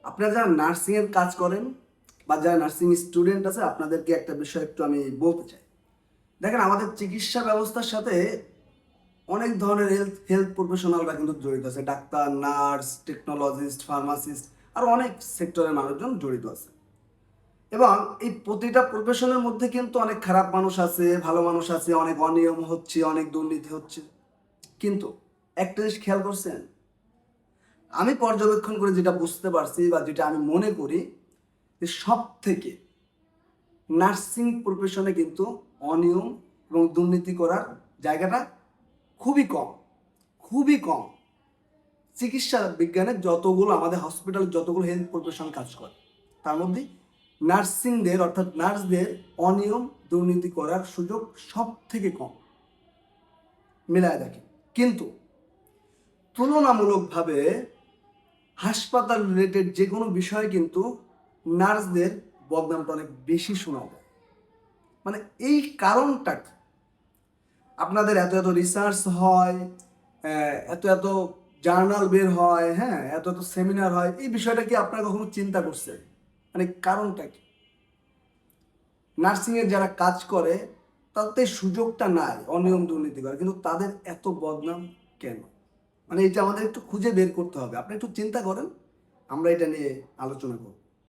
আপনারা যারা নার্সিংয়ের কাজ করেন বা যারা নার্সিং স্টুডেন্ট আছে আপনাদেরকে একটা বিষয় একটু আমি বলতে চাই। দেখেন, আমাদের চিকিৎসা ব্যবস্থার সাথে অনেক ধরনের হেলথ প্রফেশনালরা কিন্তু জড়িত আছে। ডাক্তার, নার্স, টেকনোলজিস্ট, ফার্মাসিস্ট আর অনেক সেক্টরের মানুষজন জড়িত আছে। এবং এই প্রতিটা প্রফেশনের মধ্যে কিন্তু অনেক খারাপ মানুষ আছে, ভালো মানুষ আছে, অনেক অনিয়ম হচ্ছে, অনেক দুর্নীতি হচ্ছে। কিন্তু একটা জিনিস খেয়াল করছেন, আমি পর্যবেক্ষণ করে যেটা বুঝতে পারছি বা যেটা আমি মনে করি যে সব থেকে নার্সিং প্রফেশনে কিন্তু অনিয়ম এবং দুর্নীতি করার জায়গাটা খুবই কম, খুবই কম। চিকিৎসা বিজ্ঞানের যতগুলো আমাদের হসপিটালে যতগুলো হেলথ প্রফেশন কাজ করে তার মধ্যে নার্সিংদের অর্থাৎ নার্সদের অনিয়ম দুর্নীতি করার সুযোগ সব থেকে কম মেলায় দেখে। কিন্তু তুলনামূলকভাবে হাসপাতাল রিলেটেড যে কোনো বিষয়ে কিন্তু নার্সদের বদনামটা অনেক বেশি শোনা যায়। মানে এই কারণটা কি? আপনাদের এত এত রিসার্চ হয়, এত এত জার্নাল বের হয়, হ্যাঁ, এত এত সেমিনার হয়, এই বিষয়টা কি আপনারা কখনো চিন্তা করছেন? মানে কারণটা কি? নার্সিংয়ের যারা কাজ করে তাদের সুযোগটা নাই অনিয়ম দুর্নীতি করে, কিন্তু তাদের এত বদনাম কেন? মানে এটা আমাদের একটু খুঁজে বের করতে হবে। আপনি একটু চিন্তা করেন, আমরা এটা নিয়ে আলোচনা করব।